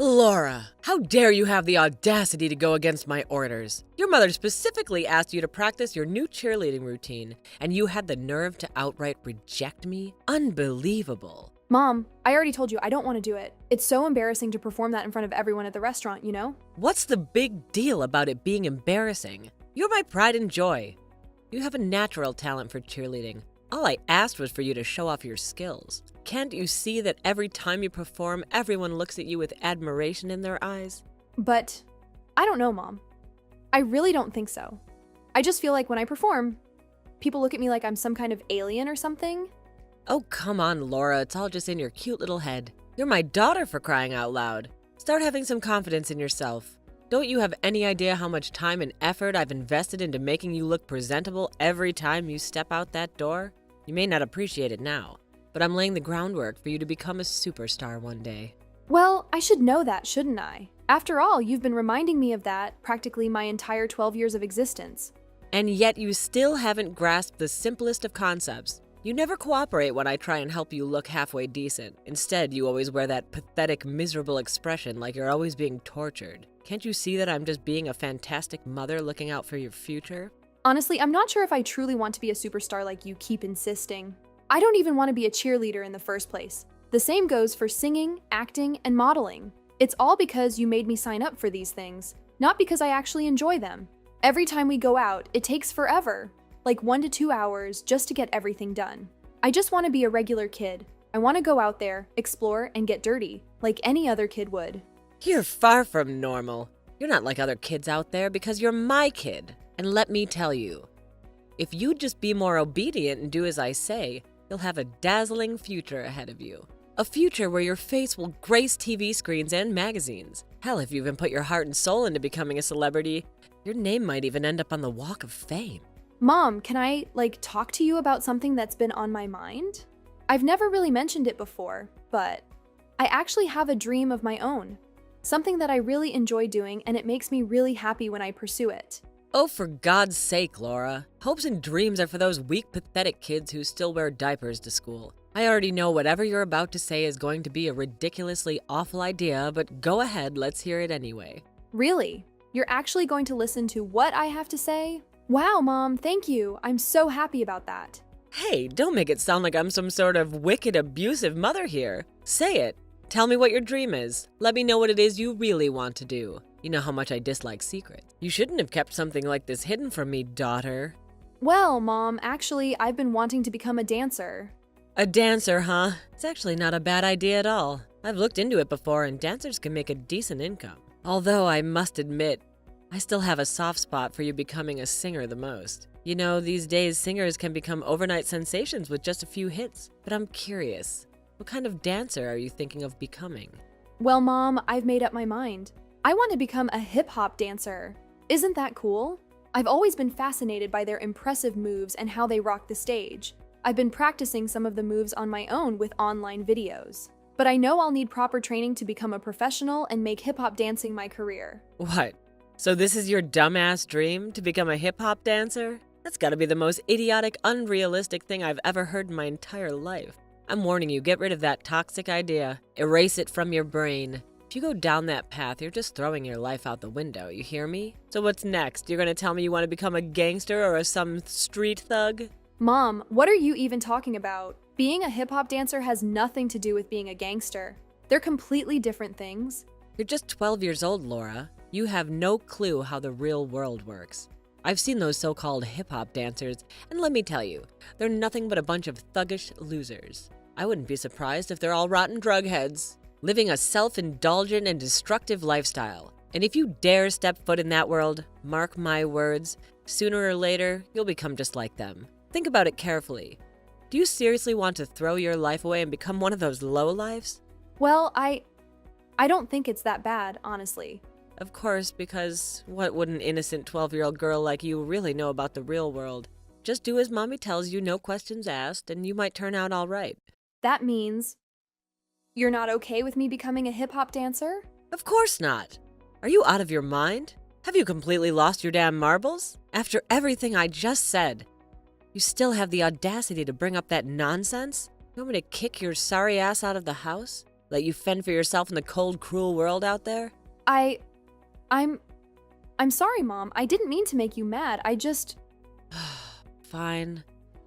Laura, how dare you have the audacity to go against my orders? Your mother specifically asked you to practice your new cheerleading routine, and you had the nerve to outright reject me? Unbelievable. Mom, I already told you I don't want to do it. It's so embarrassing to perform that in front of everyone at the restaurant, you know? What's the big deal about it being embarrassing? You're my pride and joy. You have a natural talent for cheerleading. All I asked was for you to show off your skills. Can't you see that every time you perform, everyone looks at you with admiration in their eyes? But I don't know, Mom. I really don't think so. I just feel like when I perform, people look at me like I'm some kind of alien or something. Oh, come on, Laura. It's all just in your cute little head. You're my daughter, for crying out loud. Start having some confidence in yourself. Don't you have any idea how much time and effort I've invested into making you look presentable every time you step out that door? You may not appreciate it now, but I'm laying the groundwork for you to become a superstar one day. Well, I should know that, shouldn't I? After all, you've been reminding me of that practically my entire 12 years of existence. And yet you still haven't grasped the simplest of concepts. You never cooperate when I try and help you look halfway decent. Instead, you always wear that pathetic, miserable expression like you're always being tortured. Can't you see that I'm just being a fantastic mother looking out for your future? Honestly, I'm not sure if I truly want to be a superstar like you keep insisting. I don't even want to be a cheerleader in the first place. The same goes for singing, acting, and modeling. It's all because you made me sign up for these things, not because I actually enjoy them. Every time we go out, it takes forever, like 1 to 2 hours just to get everything done. I just want to be a regular kid. I want to go out there, explore, and get dirty, like any other kid would. You're far from normal. You're not like other kids out there because you're my kid. And let me tell you, if you'd just be more obedient and do as I say, you'll have a dazzling future ahead of you. A future where your face will grace TV screens and magazines. Hell, if you even put your heart and soul into becoming a celebrity, your name might even end up on the Walk of Fame. Mom, can I, talk to you about something that's been on my mind? I've never really mentioned it before, but I actually have a dream of my own. Something that I really enjoy doing, and it makes me really happy when I pursue it. Oh, for God's sake, Laura. Hopes and dreams are for those weak, pathetic kids who still wear diapers to school. I already know whatever you're about to say is going to be a ridiculously awful idea, but go ahead, let's hear it anyway. Really? You're actually going to listen to what I have to say? Wow, Mom, thank you. I'm so happy about that. Hey, don't make it sound like I'm some sort of wicked, abusive mother here. Say it. Tell me what your dream is. Let me know what it is you really want to do. You know how much I dislike secrets. You shouldn't have kept something like this hidden from me, daughter. Well, Mom, actually, I've been wanting to become a dancer. A dancer, huh? It's actually not a bad idea at all. I've looked into it before, and dancers can make a decent income. Although I must admit, I still have a soft spot for you becoming a singer the most. You know, these days singers can become overnight sensations with just a few hits. But I'm curious, what kind of dancer are you thinking of becoming? Well, Mom, I've made up my mind. I want to become a hip-hop dancer. Isn't that cool? I've always been fascinated by their impressive moves and how they rock the stage. I've been practicing some of the moves on my own with online videos. But I know I'll need proper training to become a professional and make hip-hop dancing my career. What? So this is your dumbass dream, to become a hip-hop dancer? That's gotta be the most idiotic, unrealistic thing I've ever heard in my entire life. I'm warning you, get rid of that toxic idea. Erase it from your brain. If you go down that path, you're just throwing your life out the window, you hear me? So what's next? You're gonna tell me you want to become a gangster or some street thug? Mom, what are you even talking about? Being a hip-hop dancer has nothing to do with being a gangster. They're completely different things. You're just 12 years old, Laura. You have no clue how the real world works. I've seen those so-called hip-hop dancers, and let me tell you, they're nothing but a bunch of thuggish losers. I wouldn't be surprised if they're all rotten drug heads, living a self-indulgent and destructive lifestyle. And if you dare step foot in that world, mark my words, sooner or later, you'll become just like them. Think about it carefully. Do you seriously want to throw your life away and become one of those lowlifes? Well, I don't think it's that bad, honestly. Of course, because what would an innocent 12-year-old girl like you really know about the real world? Just do as mommy tells you, no questions asked, and you might turn out all right. That means you're not okay with me becoming a hip-hop dancer? Of course not. Are you out of your mind? Have you completely lost your damn marbles? After everything I just said, you still have the audacity to bring up that nonsense? You want me to kick your sorry ass out of the house? Let you fend for yourself in the cold, cruel world out there? I'm sorry, Mom. I didn't mean to make you mad. Fine.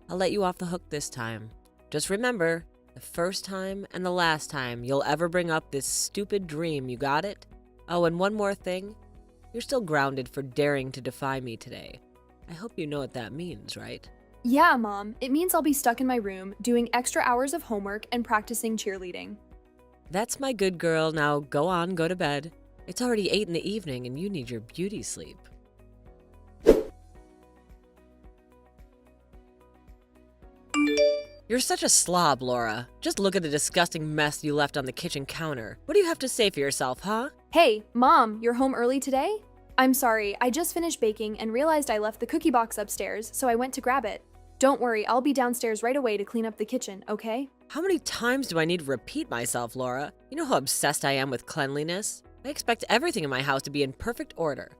I'll let you off the hook this time. Just remember, the first time and the last time you'll ever bring up this stupid dream, you got it? Oh, and one more thing. You're still grounded for daring to defy me today. I hope you know what that means, right? Yeah, Mom. It means I'll be stuck in my room doing extra hours of homework and practicing cheerleading. That's my good girl. Now go on, go to bed. It's already 8 in the evening and you need your beauty sleep. You're such a slob, Laura. Just look at the disgusting mess you left on the kitchen counter. What do you have to say for yourself, huh? Hey, Mom, you're home early today? I'm sorry, I just finished baking and realized I left the cookie box upstairs, so I went to grab it. Don't worry, I'll be downstairs right away to clean up the kitchen, okay? How many times do I need to repeat myself, Laura? You know how obsessed I am with cleanliness? I expect everything in my house to be in perfect order.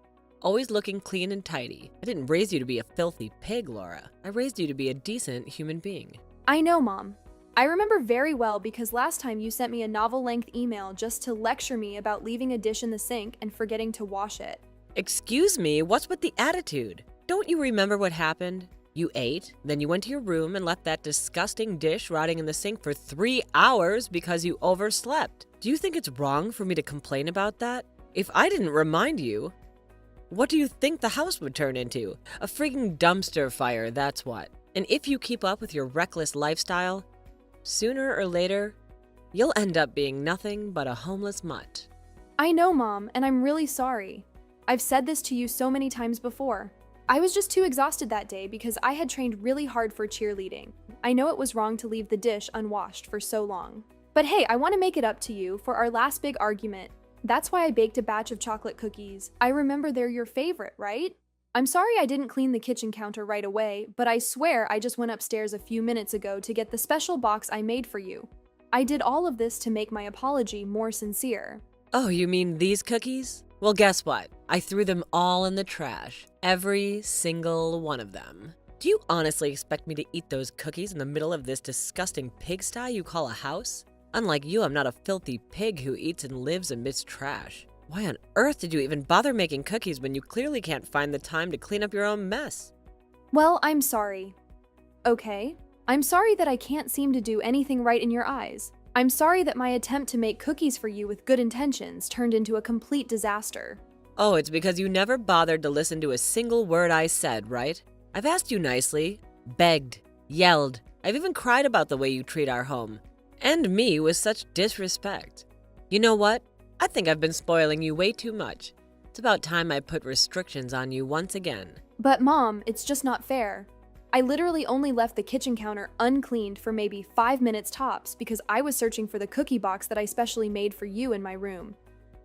Always looking clean and tidy. I didn't raise you to be a filthy pig, Laura. I raised you to be a decent human being. I know, Mom. I remember very well because last time you sent me a novel-length email just to lecture me about leaving a dish in the sink and forgetting to wash it. Excuse me, what's with the attitude? Don't you remember what happened? You ate, then you went to your room and left that disgusting dish rotting in the sink for 3 hours because you overslept. Do you think it's wrong for me to complain about that? If I didn't remind you, what do you think the house would turn into? A frigging dumpster fire, that's what. And if you keep up with your reckless lifestyle, sooner or later, you'll end up being nothing but a homeless mutt. I know, Mom, and I'm really sorry. I've said this to you so many times before. I was just too exhausted that day because I had trained really hard for cheerleading. I know it was wrong to leave the dish unwashed for so long. But hey, I want to make it up to you for our last big argument. That's why I baked a batch of chocolate cookies. I remember they're your favorite, right? I'm sorry I didn't clean the kitchen counter right away, but I swear I just went upstairs a few minutes ago to get the special box I made for you. I did all of this to make my apology more sincere. Oh, you mean these cookies? Well, guess what? I threw them all in the trash. Every single one of them. Do you honestly expect me to eat those cookies in the middle of this disgusting pigsty you call a house? Unlike you, I'm not a filthy pig who eats and lives amidst trash. Why on earth did you even bother making cookies when you clearly can't find the time to clean up your own mess? Well, I'm sorry. Okay? I'm sorry that I can't seem to do anything right in your eyes. I'm sorry that my attempt to make cookies for you with good intentions turned into a complete disaster. Oh, it's because you never bothered to listen to a single word I said, right? I've asked you nicely, begged, yelled. I've even cried about the way you treat our home. And me with such disrespect. You know what? I think I've been spoiling you way too much. It's about time I put restrictions on you once again. But Mom, it's just not fair. I literally only left the kitchen counter uncleaned for maybe 5 minutes tops because I was searching for the cookie box that I specially made for you in my room.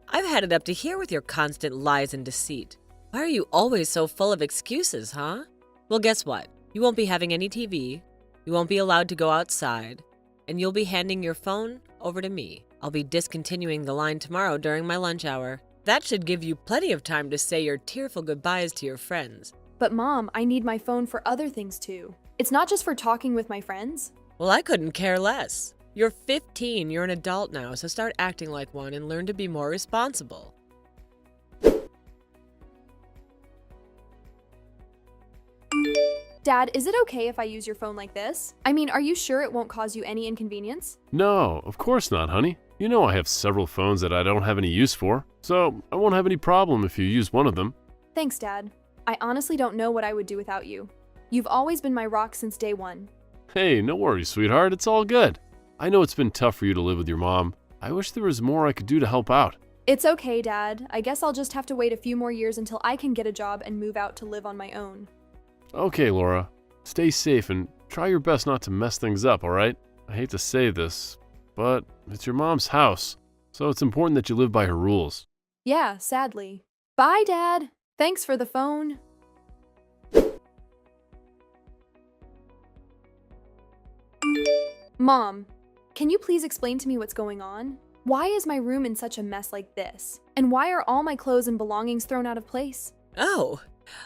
I've had it up to here with your constant lies and deceit. Why are you always so full of excuses, huh? Well, guess what? You won't be having any TV, you won't be allowed to go outside, and you'll be handing your phone over to me. I'll be discontinuing the line tomorrow during my lunch hour. That should give you plenty of time to say your tearful goodbyes to your friends. But Mom, I need my phone for other things too. It's not just for talking with my friends. Well, I couldn't care less. You're 15, you're an adult now, so start acting like one and learn to be more responsible. Dad, is it okay if I use your phone like this? I mean, are you sure it won't cause you any inconvenience? No, of course not, honey. You know I have several phones that I don't have any use for, so I won't have any problem if you use one of them. Thanks, Dad. I honestly don't know what I would do without you. You've always been my rock since day one. Hey, no worries, sweetheart. It's all good. I know it's been tough for you to live with your mom. I wish there was more I could do to help out. It's okay, Dad. I guess I'll just have to wait a few more years until I can get a job and move out to live on my own. Okay, Laura. Stay safe and try your best not to mess things up, alright? I hate to say this, but it's your mom's house, so it's important that you live by her rules. Yeah, sadly. Bye, Dad. Thanks for the phone. Mom, can you please explain to me what's going on? Why is my room in such a mess like this? And why are all my clothes and belongings thrown out of place? Oh,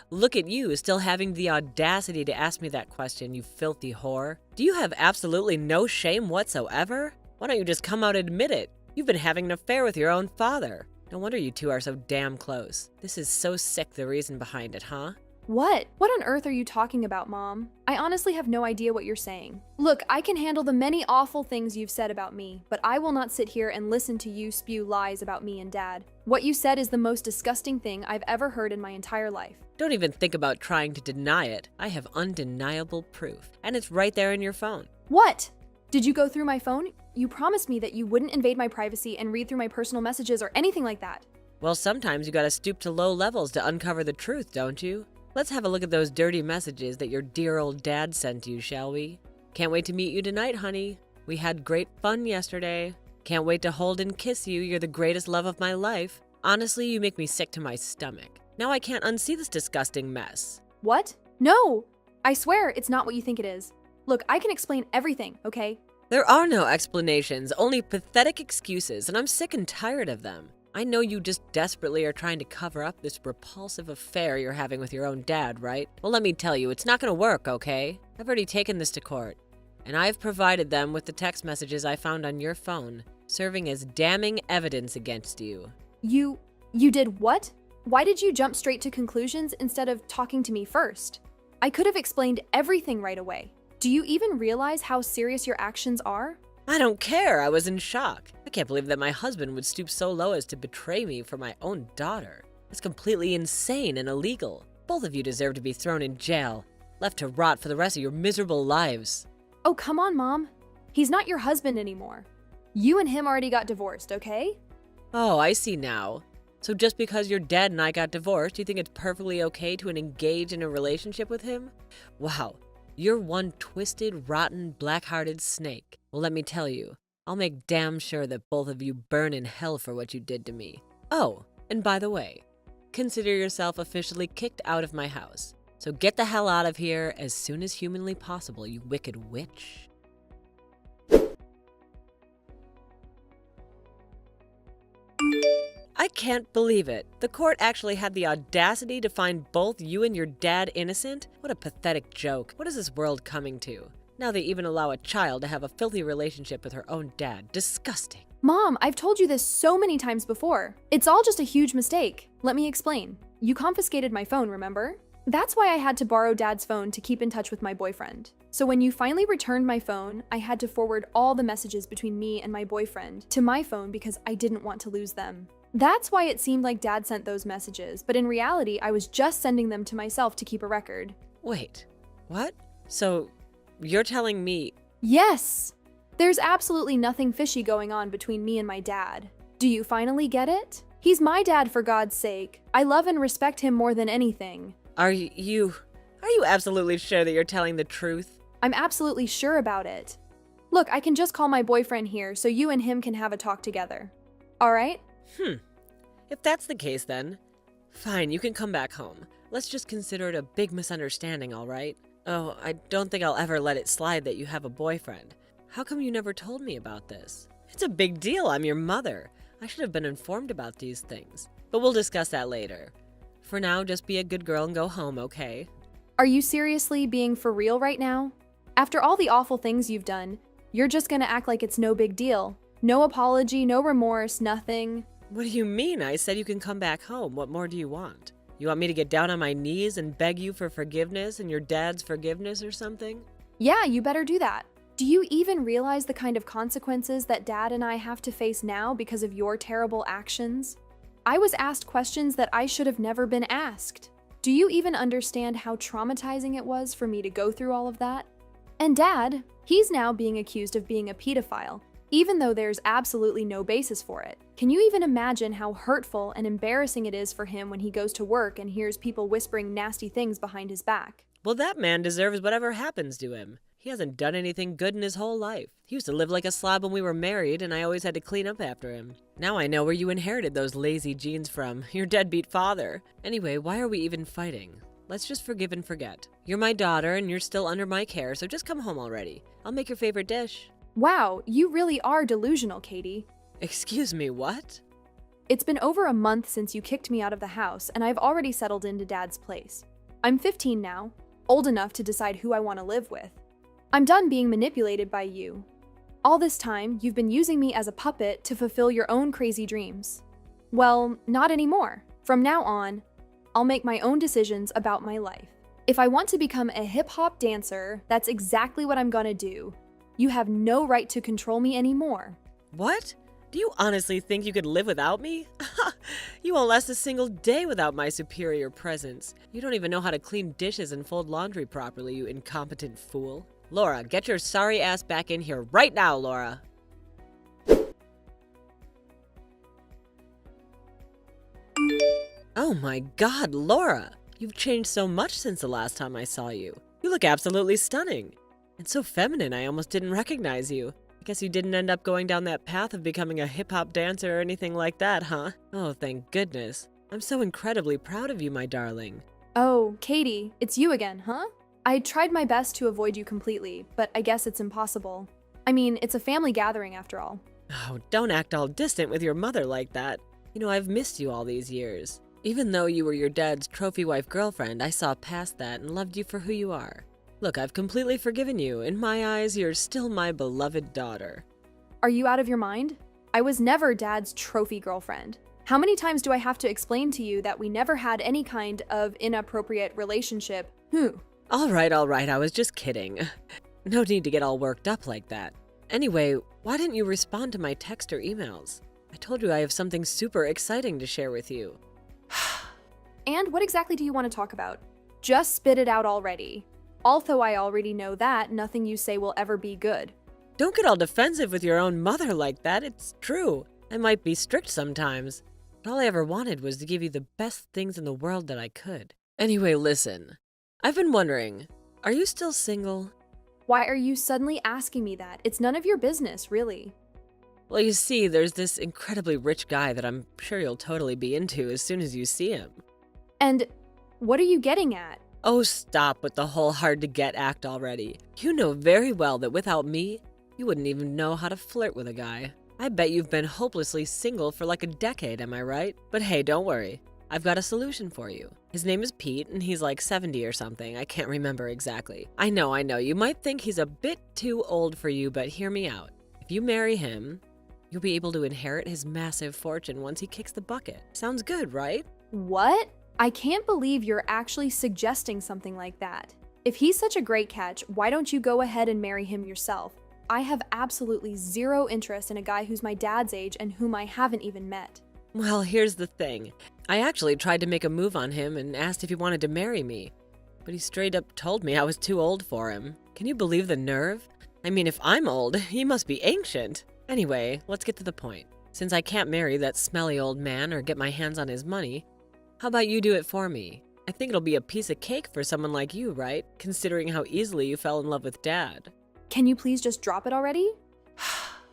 look at you, still having the audacity to ask me that question, you filthy whore. Do you have absolutely no shame whatsoever? Why don't you just come out and admit it? You've been having an affair with your own father. No wonder you two are so damn close. This is so sick, the reason behind it, huh? What? What on earth are you talking about, Mom? I honestly have no idea what you're saying. Look, I can handle the many awful things you've said about me, but I will not sit here and listen to you spew lies about me and Dad. What you said is the most disgusting thing I've ever heard in my entire life. Don't even think about trying to deny it. I have undeniable proof, and it's right there in your phone. What? Did you go through my phone? You promised me that you wouldn't invade my privacy and read through my personal messages or anything like that. Well, sometimes you gotta stoop to low levels to uncover the truth, don't you? Let's have a look at those dirty messages that your dear old dad sent you, shall we? Can't wait to meet you tonight, honey. We had great fun yesterday. Can't wait to hold and kiss you. You're the greatest love of my life. Honestly, you make me sick to my stomach. Now I can't unsee this disgusting mess. What? No! I swear it's not what you think it is. Look, I can explain everything, okay? There are no explanations, only pathetic excuses, and I'm sick and tired of them. I know you just desperately are trying to cover up this repulsive affair you're having with your own dad, right? Well, let me tell you, it's not gonna work, okay? I've already taken this to court, and I've provided them with the text messages I found on your phone, serving as damning evidence against you. You did what? Why did you jump straight to conclusions instead of talking to me first? I could have explained everything right away. Do you even realize how serious your actions are? I don't care, I was in shock. I can't believe that my husband would stoop so low as to betray me for my own daughter. It's completely insane and illegal. Both of you deserve to be thrown in jail, left to rot for the rest of your miserable lives. Oh, come on, Mom. He's not your husband anymore. You and him already got divorced, okay? Oh, I see now. So just because your dad and I got divorced, you think it's perfectly okay to engage in a relationship with him? Wow, you're one twisted, rotten, black-hearted snake. Well, let me tell you, I'll make damn sure that both of you burn in hell for what you did to me. Oh, and by the way, consider yourself officially kicked out of my house. So get the hell out of here as soon as humanly possible, you wicked witch. I can't believe it. The court actually had the audacity to find both you and your dad innocent? What a pathetic joke. What is this world coming to? Now they even allow a child to have a filthy relationship with her own dad. Disgusting. Mom, I've told you this so many times before. It's all just a huge mistake. Let me explain. You confiscated my phone, remember? That's why I had to borrow Dad's phone to keep in touch with my boyfriend. So when you finally returned my phone, I had to forward all the messages between me and my boyfriend to my phone because I didn't want to lose them. That's why it seemed like Dad sent those messages, but in reality, I was just sending them to myself to keep a record. Wait, what? So you're telling me… Yes! There's absolutely nothing fishy going on between me and my dad. Do you finally get it? He's my dad, for God's sake. I love and respect him more than anything. Are you absolutely sure that you're telling the truth? I'm absolutely sure about it. Look, I can just call my boyfriend here so you and him can have a talk together. All right? If that's the case then, fine, you can come back home. Let's just consider it a big misunderstanding, all right? Oh, I don't think I'll ever let it slide that you have a boyfriend. How come you never told me about this? It's a big deal, I'm your mother. I should have been informed about these things. But we'll discuss that later. For now, just be a good girl and go home, okay? Are you seriously being for real right now? After all the awful things you've done, you're just gonna act like it's no big deal. No apology, no remorse, nothing. What do you mean? I said you can come back home. What more do you want? You want me to get down on my knees and beg you for forgiveness and your dad's forgiveness or something? Yeah, you better do that. Do you even realize the kind of consequences that Dad and I have to face now because of your terrible actions? I was asked questions that I should have never been asked. Do you even understand how traumatizing it was for me to go through all of that? And Dad, he's now being accused of being a pedophile, even though there's absolutely no basis for it. Can you even imagine how hurtful and embarrassing it is for him when he goes to work and hears people whispering nasty things behind his back? Well, that man deserves whatever happens to him. He hasn't done anything good in his whole life. He used to live like a slob when we were married, and I always had to clean up after him. Now I know where you inherited those lazy genes from, your deadbeat father. Anyway, why are we even fighting? Let's just forgive and forget. You're my daughter, and you're still under my care, so just come home already. I'll make your favorite dish. Wow, you really are delusional, Katie. Excuse me, what? It's been over a month since you kicked me out of the house, and I've already settled into Dad's place. I'm 15 now, old enough to decide who I want to live with. I'm done being manipulated by you. All this time, you've been using me as a puppet to fulfill your own crazy dreams. Well, not anymore. From now on, I'll make my own decisions about my life. If I want to become a hip-hop dancer, that's exactly what I'm gonna do. You have no right to control me anymore. What? Do you honestly think you could live without me? You won't last a single day without my superior presence. You don't even know how to clean dishes and fold laundry properly, you incompetent fool. Laura, get your sorry ass back in here right now, Laura. Oh my God, Laura! You've changed so much since the last time I saw you. You look absolutely stunning. And so feminine, I almost didn't recognize you. I guess you didn't end up going down that path of becoming a hip-hop dancer or anything like that, huh? Oh, thank goodness. I'm so incredibly proud of you, my darling. Oh, Katie, it's you again, huh? I tried my best to avoid you completely, but I guess it's impossible. I mean, it's a family gathering after all. Oh, don't act all distant with your mother like that. You know, I've missed you all these years. Even though you were your dad's trophy wife girlfriend, I saw past that and loved you for who you are. Look, I've completely forgiven you. In my eyes, you're still my beloved daughter. Are you out of your mind? I was never Dad's trophy girlfriend. How many times do I have to explain to you that we never had any kind of inappropriate relationship? All right, I was just kidding. No need to get all worked up like that. Anyway, why didn't you respond to my text or emails? I told you I have something super exciting to share with you. And what exactly do you want to talk about? Just spit it out already. Although I already know that nothing you say will ever be good. Don't get all defensive with your own mother like that. It's true. I might be strict sometimes, but all I ever wanted was to give you the best things in the world that I could. Anyway, listen. I've been wondering, are you still single? Why are you suddenly asking me that? It's none of your business, really. Well, you see, there's this incredibly rich guy that I'm sure you'll totally be into as soon as you see him. And what are you getting at? Oh, stop with the whole hard-to-get act already. You know very well that without me, you wouldn't even know how to flirt with a guy. I bet you've been hopelessly single for like a decade, am I right? But hey, don't worry. I've got a solution for you. His name is Pete, and he's like 70 or something. I can't remember exactly. I know. You might think he's a bit too old for you, but hear me out. If you marry him, you'll be able to inherit his massive fortune once he kicks the bucket. Sounds good, right? What? I can't believe you're actually suggesting something like that. If he's such a great catch, why don't you go ahead and marry him yourself? I have absolutely zero interest in a guy who's my dad's age and whom I haven't even met. Well, here's the thing. I actually tried to make a move on him and asked if he wanted to marry me. But he straight up told me I was too old for him. Can you believe the nerve? I mean, if I'm old, he must be ancient. Anyway, let's get to the point. Since I can't marry that smelly old man or get my hands on his money, how about you do it for me? I think it'll be a piece of cake for someone like you, right? Considering how easily you fell in love with Dad. Can you please just drop it already?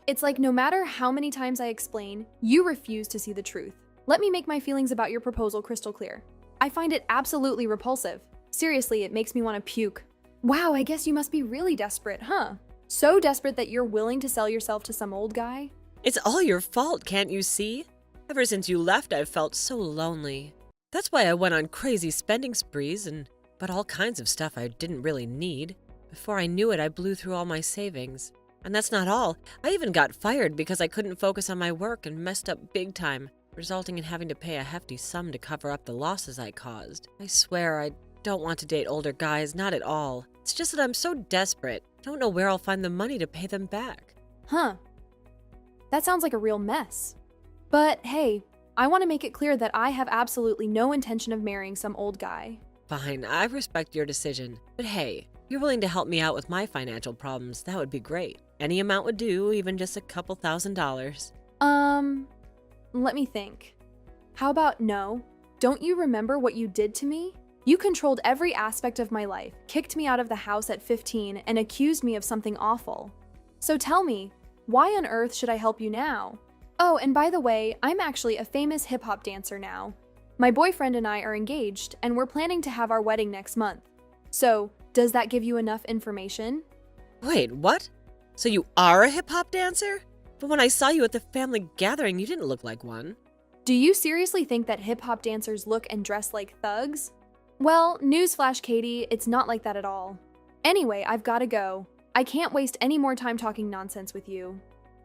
It's like no matter how many times I explain, you refuse to see the truth. Let me make my feelings about your proposal crystal clear. I find it absolutely repulsive. Seriously, it makes me want to puke. Wow, I guess you must be really desperate, huh? So desperate that you're willing to sell yourself to some old guy? It's all your fault, can't you see? Ever since you left, I've felt so lonely. That's why I went on crazy spending sprees and bought all kinds of stuff I didn't really need. Before I knew it, I blew through all my savings. And that's not all. I even got fired because I couldn't focus on my work and messed up big time, resulting in having to pay a hefty sum to cover up the losses I caused. I swear I don't want to date older guys, not at all. It's just that I'm so desperate. I don't know where I'll find the money to pay them back. Huh. That sounds like a real mess. But hey, I want to make it clear that I have absolutely no intention of marrying some old guy. Fine, I respect your decision. But hey, if you're willing to help me out with my financial problems, that would be great. Any amount would do, even just a couple $1,000s. Let me think. How about no? Don't you remember what you did to me? You controlled every aspect of my life, kicked me out of the house at 15, and accused me of something awful. So tell me, why on earth should I help you now? Oh, and by the way, I'm actually a famous hip-hop dancer now. My boyfriend and I are engaged, and we're planning to have our wedding next month. So, does that give you enough information? Wait, what? So you are a hip-hop dancer? But when I saw you at the family gathering, you didn't look like one. Do you seriously think that hip-hop dancers look and dress like thugs? Well, newsflash, Katie, it's not like that at all. Anyway, I've gotta go. I can't waste any more time talking nonsense with you.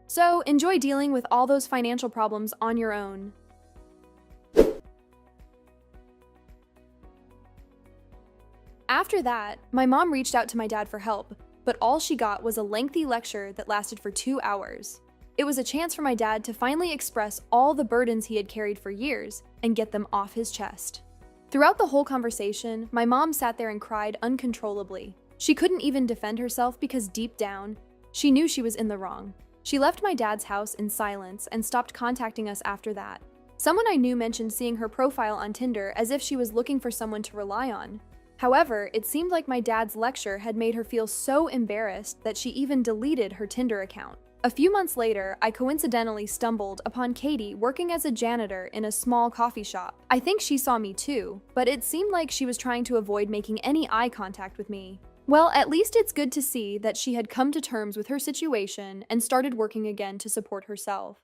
So enjoy dealing with all those financial problems on your own. After that, my mom reached out to my dad for help, but all she got was a lengthy lecture that lasted for 2 hours. It was a chance for my dad to finally express all the burdens he had carried for years and get them off his chest. Throughout the whole conversation, my mom sat there and cried uncontrollably. She couldn't even defend herself because deep down, she knew she was in the wrong. She left my dad's house in silence and stopped contacting us after that. Someone I knew mentioned seeing her profile on Tinder as if she was looking for someone to rely on. However, it seemed like my dad's lecture had made her feel so embarrassed that she even deleted her Tinder account. A few months later, I coincidentally stumbled upon Katie working as a janitor in a small coffee shop. I think she saw me too, but it seemed like she was trying to avoid making any eye contact with me. Well, at least it's good to see that she had come to terms with her situation and started working again to support herself.